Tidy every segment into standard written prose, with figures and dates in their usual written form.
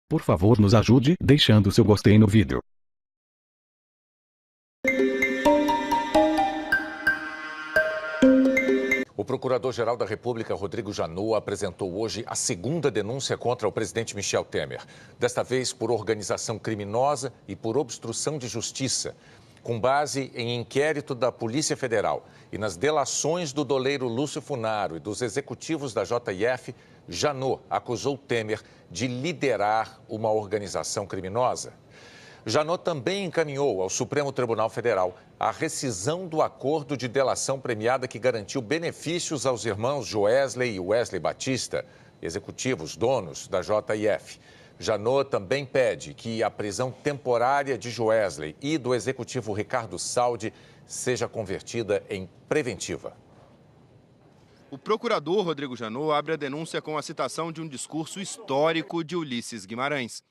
Por favor, nos ajude deixando seu gostei no vídeo. O Procurador-Geral da República, Rodrigo Janot, apresentou hoje a segunda denúncia contra o presidente Michel Temer. Desta vez por organização criminosa e por obstrução de justiça. Com base em inquérito da Polícia Federal e nas delações do doleiro Lúcio Funaro e dos executivos da JF, Janot acusou Temer de liderar uma organização criminosa. Janot também encaminhou ao Supremo Tribunal Federal a rescisão do acordo de delação premiada que garantiu benefícios aos irmãos Joesley e Wesley Batista, executivos donos da JF. Janot também pede que a prisão temporária de Joesley e do executivo Ricardo Saldi seja convertida em preventiva. O procurador Rodrigo Janot abre a denúncia com a citação de um discurso histórico de Ulisses Guimarães.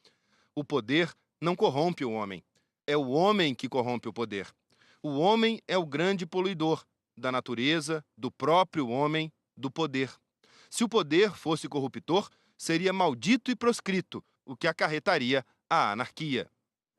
O poder não corrompe o homem. É o homem que corrompe o poder. O homem é o grande poluidor da natureza, do próprio homem, do poder. Se o poder fosse corruptor, seria maldito e proscrito, o que acarretaria a anarquia.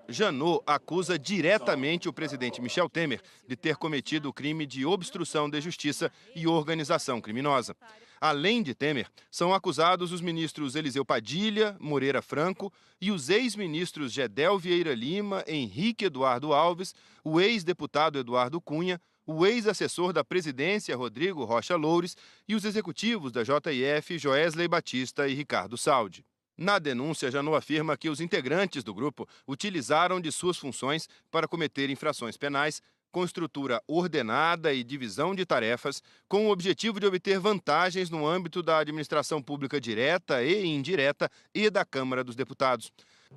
Janot acusa diretamente o presidente Michel Temer de ter cometido o crime de obstrução de justiça e organização criminosa. Além de Temer, são acusados os ministros Eliseu Padilha, Moreira Franco e os ex-ministros Gedel Vieira Lima, Henrique Eduardo Alves, o ex-deputado Eduardo Cunha, o ex-assessor da presidência Rodrigo Rocha Loures e os executivos da JF Joesley Batista e Ricardo Saldi. Na denúncia, Janot afirma que os integrantes do grupo utilizaram de suas funções para cometer infrações penais com estrutura ordenada e divisão de tarefas, com o objetivo de obter vantagens no âmbito da administração pública direta e indireta e da Câmara dos Deputados.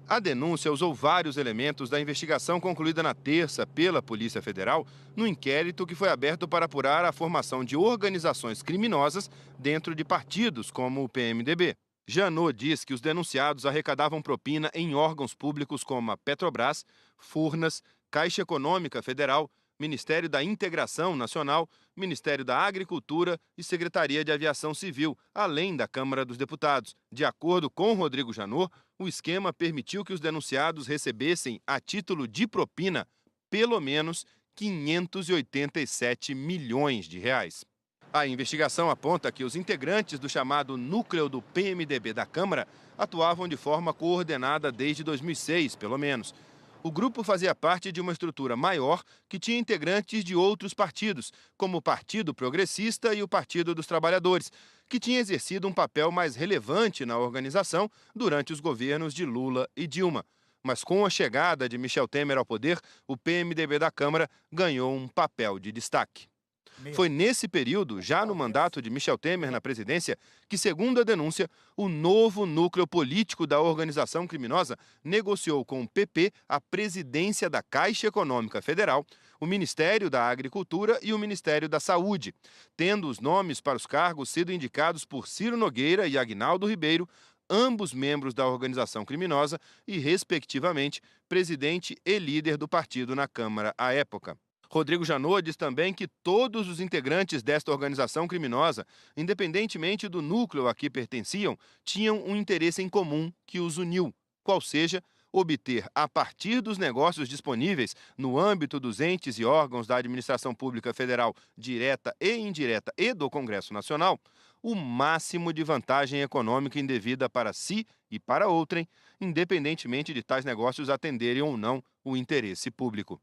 A denúncia usou vários elementos da investigação concluída na terça pela Polícia Federal no inquérito que foi aberto para apurar a formação de organizações criminosas dentro de partidos como o PMDB. Janot diz que os denunciados arrecadavam propina em órgãos públicos como a Petrobras, Furnas, Caixa Econômica Federal, Ministério da Integração Nacional, Ministério da Agricultura e Secretaria de Aviação Civil, além da Câmara dos Deputados. De acordo com Rodrigo Janot, o esquema permitiu que os denunciados recebessem, a título de propina, pelo menos 587 milhões de reais. A investigação aponta que os integrantes do chamado núcleo do PMDB da Câmara atuavam de forma coordenada desde 2006, pelo menos. O grupo fazia parte de uma estrutura maior que tinha integrantes de outros partidos, como o Partido Progressista e o Partido dos Trabalhadores, que tinha exercido um papel mais relevante na organização durante os governos de Lula e Dilma. Mas com a chegada de Michel Temer ao poder, o PMDB da Câmara ganhou um papel de destaque. Foi nesse período, já no mandato de Michel Temer na presidência, que, segundo a denúncia, o novo núcleo político da organização criminosa negociou com o PP a presidência da Caixa Econômica Federal, o Ministério da Agricultura e o Ministério da Saúde, tendo os nomes para os cargos sido indicados por Ciro Nogueira e Aguinaldo Ribeiro, ambos membros da organização criminosa e, respectivamente, presidente e líder do partido na Câmara à época. Rodrigo Janot diz também que todos os integrantes desta organização criminosa, independentemente do núcleo a que pertenciam, tinham um interesse em comum que os uniu, qual seja obter, a partir dos negócios disponíveis no âmbito dos entes e órgãos da administração pública federal, direta e indireta e do Congresso Nacional, o máximo de vantagem econômica indevida para si e para outrem, independentemente de tais negócios atenderem ou não o interesse público.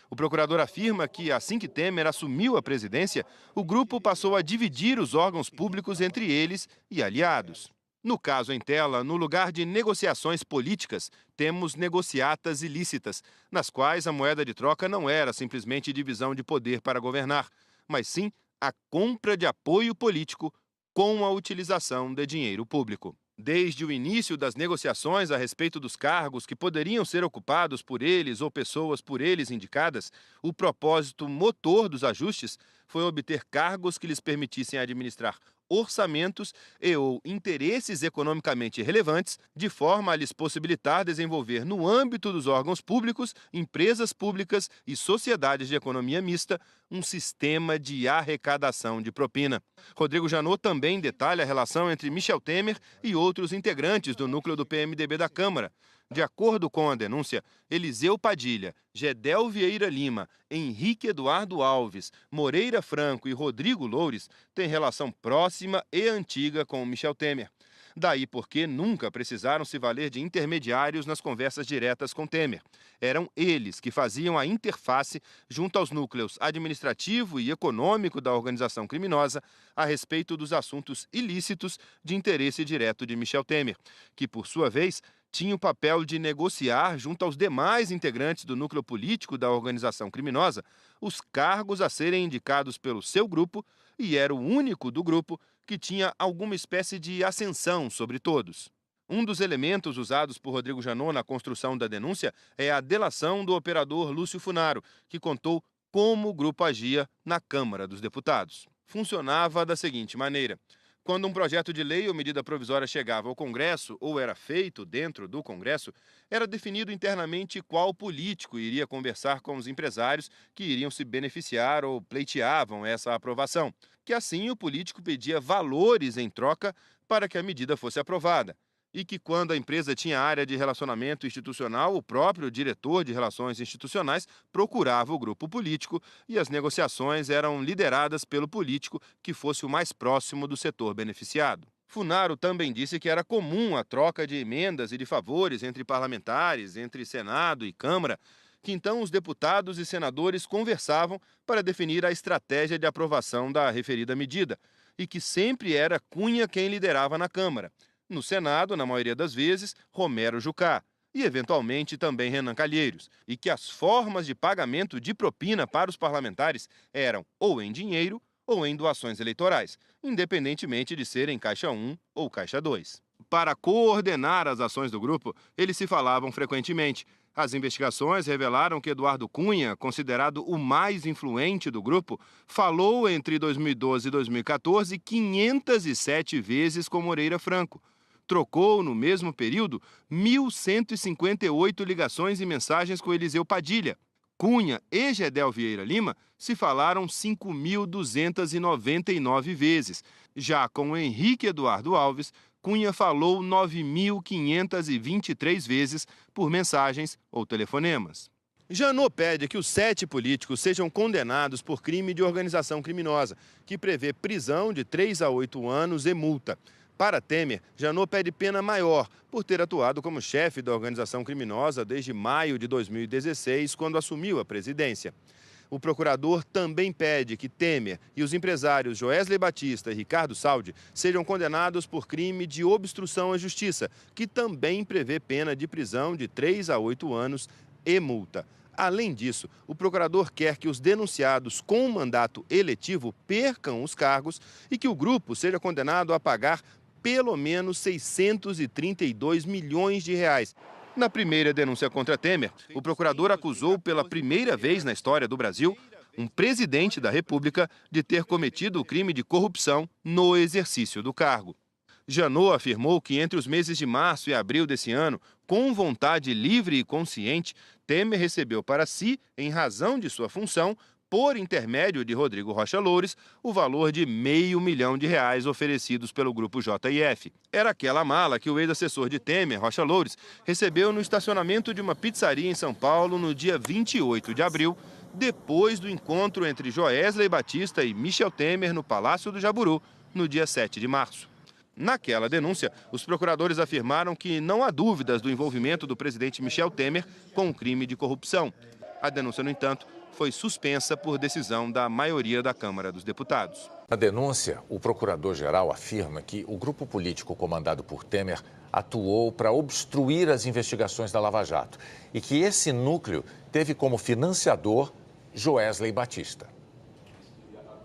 O procurador afirma que, assim que Temer assumiu a presidência, o grupo passou a dividir os órgãos públicos entre eles e aliados. No caso em tela, no lugar de negociações políticas, temos negociatas ilícitas, nas quais a moeda de troca não era simplesmente divisão de poder para governar, mas sim a compra de apoio político com a utilização de dinheiro público. Desde o início das negociações a respeito dos cargos que poderiam ser ocupados por eles ou pessoas por eles indicadas, o propósito motor dos ajustes foi obter cargos que lhes permitissem administrar orçamentos ou interesses economicamente relevantes, de forma a lhes possibilitar desenvolver no âmbito dos órgãos públicos, empresas públicas e sociedades de economia mista um sistema de arrecadação de propina. Rodrigo Janot também detalha a relação entre Michel Temer e outros integrantes do núcleo do PMDB da Câmara. De acordo com a denúncia, Eliseu Padilha, Gedel Vieira Lima, Henrique Eduardo Alves, Moreira Franco e Rodrigo Loures têm relação próxima e antiga com Michel Temer. Daí porque nunca precisaram se valer de intermediários nas conversas diretas com Temer. Eram eles que faziam a interface junto aos núcleos administrativo e econômico da organização criminosa a respeito dos assuntos ilícitos de interesse direto de Michel Temer, que, por sua vez, tinha o papel de negociar junto aos demais integrantes do núcleo político da organização criminosa os cargos a serem indicados pelo seu grupo e era o único do grupo que tinha alguma espécie de ascensão sobre todos. Um dos elementos usados por Rodrigo Janot na construção da denúncia é a delação do operador Lúcio Funaro, que contou como o grupo agia na Câmara dos Deputados. Funcionava da seguinte maneira: quando um projeto de lei ou medida provisória chegava ao Congresso ou era feito dentro do Congresso, era definido internamente qual político iria conversar com os empresários que iriam se beneficiar ou pleiteavam essa aprovação, que assim o político pedia valores em troca para que a medida fosse aprovada. E que quando a empresa tinha área de relacionamento institucional, o próprio diretor de relações institucionais procurava o grupo político e as negociações eram lideradas pelo político que fosse o mais próximo do setor beneficiado. Funaro também disse que era comum a troca de emendas e de favores entre parlamentares, entre Senado e Câmara, que então os deputados e senadores conversavam para definir a estratégia de aprovação da referida medida, e que sempre era Cunha quem liderava na Câmara. No Senado, na maioria das vezes, Romero Jucá e, eventualmente, também Renan Calheiros, e que as formas de pagamento de propina para os parlamentares eram ou em dinheiro ou em doações eleitorais, independentemente de serem Caixa 1 ou Caixa 2. Para coordenar as ações do grupo, eles se falavam frequentemente. As investigações revelaram que Eduardo Cunha, considerado o mais influente do grupo, falou entre 2012 e 2014 507 vezes com Moreira Franco. Trocou, no mesmo período, 1.158 ligações e mensagens com Eliseu Padilha. Cunha e Gedel Vieira Lima se falaram 5.299 vezes. Já com Henrique Eduardo Alves, Cunha falou 9.523 vezes por mensagens ou telefonemas. Janot pede que os 7 políticos sejam condenados por crime de organização criminosa, que prevê prisão de 3 a 8 anos e multa. Para Temer, Janot pede pena maior por ter atuado como chefe da organização criminosa desde maio de 2016, quando assumiu a presidência. O procurador também pede que Temer e os empresários Joesley Batista e Ricardo Saldi sejam condenados por crime de obstrução à justiça, que também prevê pena de prisão de 3 a 8 anos e multa. Além disso, o procurador quer que os denunciados com mandato eletivo percam os cargos e que o grupo seja condenado a pagar pelo menos 632 milhões de reais. Na primeira denúncia contra Temer, o procurador acusou pela primeira vez na história do Brasil um presidente da República de ter cometido o crime de corrupção no exercício do cargo. Janot afirmou que entre os meses de março e abril desse ano, com vontade livre e consciente, Temer recebeu para si, em razão de sua função, por intermédio de Rodrigo Rocha Loures, o valor de R$500 mil oferecidos pelo grupo JIF. Era aquela mala que o ex-assessor de Temer, Rocha Loures, recebeu no estacionamento de uma pizzaria em São Paulo no dia 28 de abril, depois do encontro entre Joesley Batista e Michel Temer no Palácio do Jaburu, no dia 7 de março. Naquela denúncia, os procuradores afirmaram que não há dúvidas do envolvimento do presidente Michel Temer com o crime de corrupção. A denúncia, no entanto, foi suspensa por decisão da maioria da Câmara dos Deputados. Na denúncia, o procurador-geral afirma que o grupo político comandado por Temer atuou para obstruir as investigações da Lava Jato e que esse núcleo teve como financiador Joesley Batista.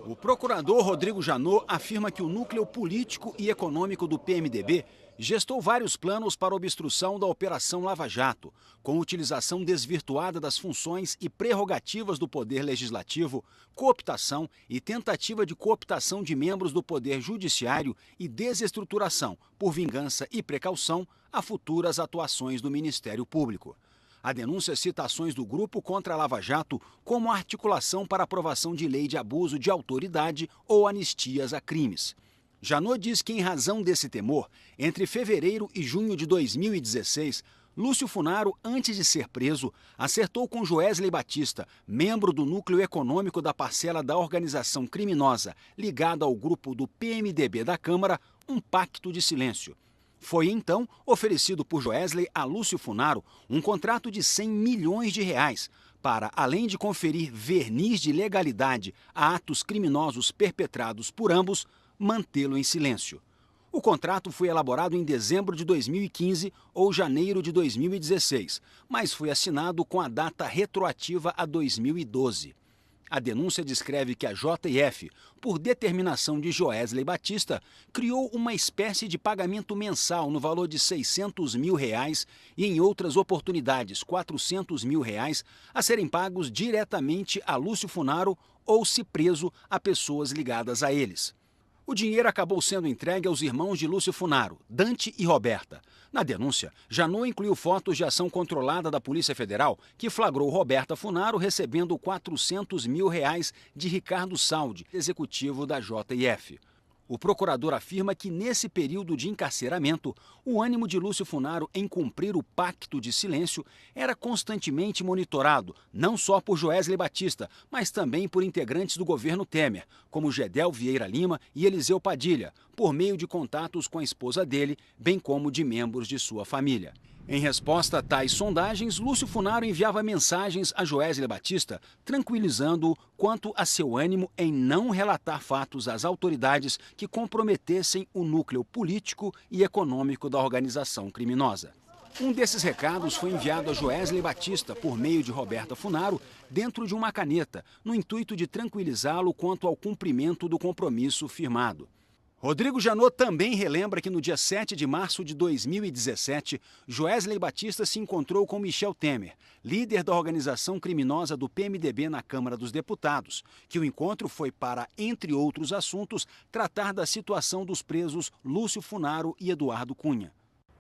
O procurador Rodrigo Janot afirma que o núcleo político e econômico do PMDB gestou vários planos para obstrução da Operação Lava Jato, com utilização desvirtuada das funções e prerrogativas do Poder Legislativo, cooptação e tentativa de cooptação de membros do Poder Judiciário e desestruturação, por vingança e precaução, a futuras atuações do Ministério Público. A denúncia cita ações do grupo contra a Lava Jato como articulação para aprovação de lei de abuso de autoridade ou anistias a crimes. Janot diz que, em razão desse temor, entre fevereiro e junho de 2016, Lúcio Funaro, antes de ser preso, acertou com Joesley Batista, membro do núcleo econômico da parcela da organização criminosa ligada ao grupo do PMDB da Câmara, um pacto de silêncio. Foi então oferecido por Joesley a Lúcio Funaro um contrato de 100 milhões de reais para, além de conferir verniz de legalidade a atos criminosos perpetrados por ambos, mantê-lo em silêncio. O contrato foi elaborado em dezembro de 2015 ou janeiro de 2016, mas foi assinado com a data retroativa a 2012. A denúncia descreve que a JF, por determinação de Joesley Batista, criou uma espécie de pagamento mensal no valor de R$600 mil e, em outras oportunidades, R$400 mil, a serem pagos diretamente a Lúcio Funaro ou, se preso, a pessoas ligadas a eles. O dinheiro acabou sendo entregue aos irmãos de Lúcio Funaro, Dante e Roberta. Na denúncia, Janot incluiu fotos de ação controlada da Polícia Federal que flagrou Roberta Funaro recebendo R$400 mil de Ricardo Saldi, executivo da JF. O procurador afirma que, nesse período de encarceramento, o ânimo de Lúcio Funaro em cumprir o pacto de silêncio era constantemente monitorado, não só por Joesley Batista, mas também por integrantes do governo Temer, como Gedel Vieira Lima e Eliseu Padilha, por meio de contatos com a esposa dele, bem como de membros de sua família. Em resposta a tais sondagens, Lúcio Funaro enviava mensagens a Joesley Batista, tranquilizando-o quanto a seu ânimo em não relatar fatos às autoridades que comprometessem o núcleo político e econômico da organização criminosa. Um desses recados foi enviado a Joesley Batista por meio de Roberta Funaro dentro de uma caneta, no intuito de tranquilizá-lo quanto ao cumprimento do compromisso firmado. Rodrigo Janot também relembra que no dia 7 de março de 2017, Joesley Batista se encontrou com Michel Temer, líder da organização criminosa do PMDB na Câmara dos Deputados, que o encontro foi para, entre outros assuntos, tratar da situação dos presos Lúcio Funaro e Eduardo Cunha.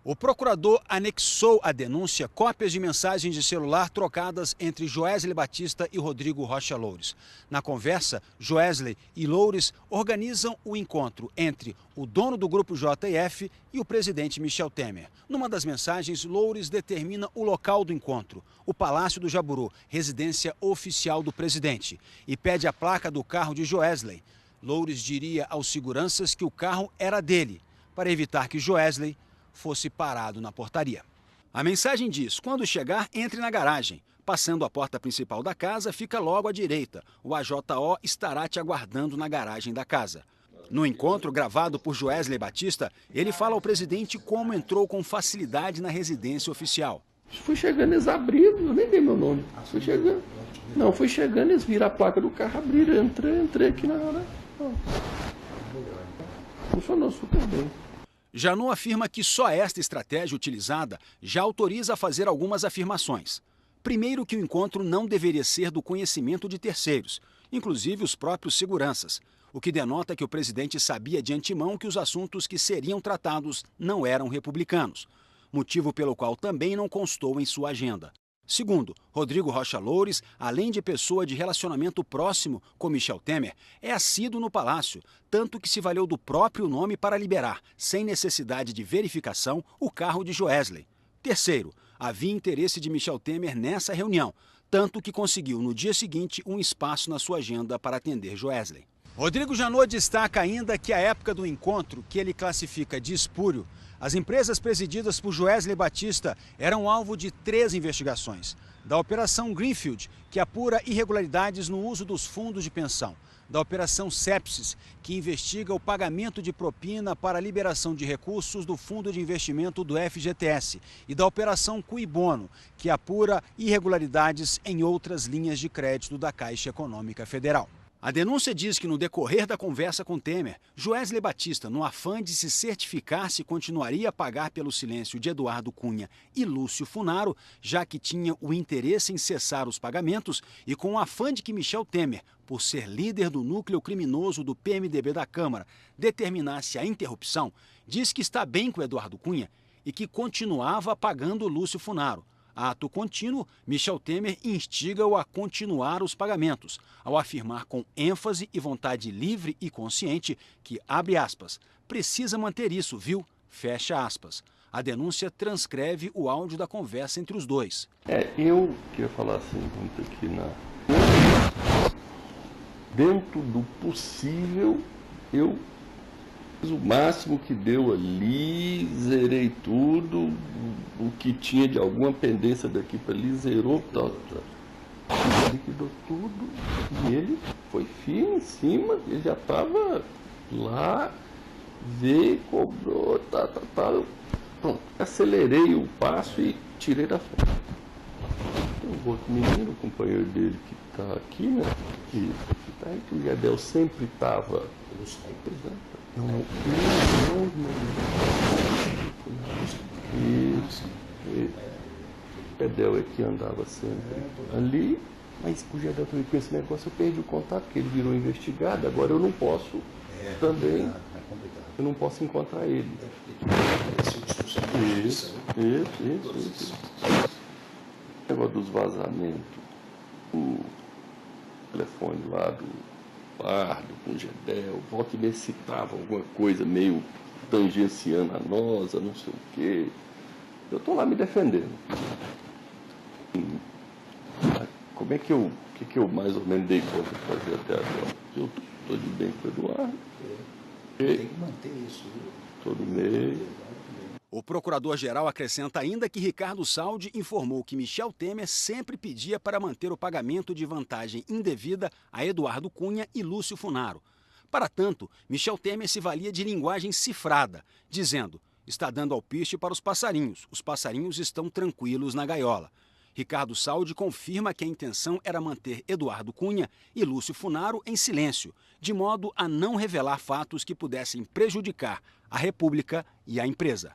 O procurador anexou à denúncia cópias de mensagens de celular trocadas entre Joesley Batista e Rodrigo Rocha Loures. Na conversa, Joesley e Loures organizam o encontro entre o dono do grupo JF e o presidente Michel Temer. Numa das mensagens, Loures determina o local do encontro, o Palácio do Jaburu, residência oficial do presidente, e pede a placa do carro de Joesley. Loures diria aos seguranças que o carro era dele, para evitar que Joesley fosse parado na portaria. A mensagem diz: quando chegar, entre na garagem. Passando a porta principal da casa, fica logo à direita. O AJO estará te aguardando na garagem da casa. No encontro gravado por Joesley Batista, ele fala ao presidente como entrou com facilidade na residência oficial. Fui chegando, eles abriram, eu nem dei meu nome. Fui chegando. Não, fui chegando, eles viram a placa do carro, abriram, entrei aqui na hora. Funcionou super bem. Janot afirma que só esta estratégia utilizada já autoriza a fazer algumas afirmações. Primeiro, que o encontro não deveria ser do conhecimento de terceiros, inclusive os próprios seguranças, o que denota que o presidente sabia de antemão que os assuntos que seriam tratados não eram republicanos, motivo pelo qual também não constou em sua agenda. Segundo, Rodrigo Rocha Loures, além de pessoa de relacionamento próximo com Michel Temer, é assíduo no palácio, tanto que se valeu do próprio nome para liberar, sem necessidade de verificação, o carro de Joesley. Terceiro, havia interesse de Michel Temer nessa reunião, tanto que conseguiu no dia seguinte um espaço na sua agenda para atender Joesley. Rodrigo Janot destaca ainda que a época do encontro, que ele classifica de espúrio, as empresas presididas por Joesley Batista eram alvo de 3 investigações. Da Operação Greenfield, que apura irregularidades no uso dos fundos de pensão. Da Operação Sepsis, que investiga o pagamento de propina para a liberação de recursos do Fundo de Investimento do FGTS. E da Operação Cui Bono, que apura irregularidades em outras linhas de crédito da Caixa Econômica Federal. A denúncia diz que no decorrer da conversa com Temer, Joesley Batista, no afã de se certificar se continuaria a pagar pelo silêncio de Eduardo Cunha e Lúcio Funaro, já que tinha o interesse em cessar os pagamentos, e com o afã de que Michel Temer, por ser líder do núcleo criminoso do PMDB da Câmara, determinasse a interrupção, diz que está bem com Eduardo Cunha e que continuava pagando Lúcio Funaro. Ato contínuo, Michel Temer instiga-o a continuar os pagamentos, ao afirmar com ênfase e vontade livre e consciente que, abre aspas, precisa manter isso, viu? Fecha aspas. A denúncia transcreve o áudio da conversa entre os dois. Eu queria falar assim, muito aqui dentro do possível, eu fiz o máximo que deu ali, zerei tudo, o que tinha de alguma pendência daqui para ali, zerou, liquidou tudo, e ele foi firme em cima, ele já estava lá, veio, cobrou, pronto, acelerei o passo e tirei da frente. Tem um outro menino, o companheiro dele que está aqui, né, que o Gedel sempre estava... Não. Isso. O Gedel é que andava sempre ali, mas o Gedel também com esse negócio eu perdi o contato, porque ele virou investigado, agora eu não posso também, eu não posso encontrar ele. Isso. O negócio dos vazamentos, o telefone lá do Pardo, com o Gedel, volta e meia citava alguma coisa meio tangenciando a nós, não sei o quê. Eu estou lá me defendendo. Como é que eu mais ou menos dei conta de fazer até agora? Eu estou de bem com o Eduardo. Tem que manter isso, viu? Todo mês. O procurador-geral acrescenta ainda que Ricardo Saldi informou que Michel Temer sempre pedia para manter o pagamento de vantagem indevida a Eduardo Cunha e Lúcio Funaro. Para tanto, Michel Temer se valia de linguagem cifrada, dizendo: está dando alpiste para os passarinhos estão tranquilos na gaiola. Ricardo Saldi confirma que a intenção era manter Eduardo Cunha e Lúcio Funaro em silêncio, de modo a não revelar fatos que pudessem prejudicar a República e a empresa.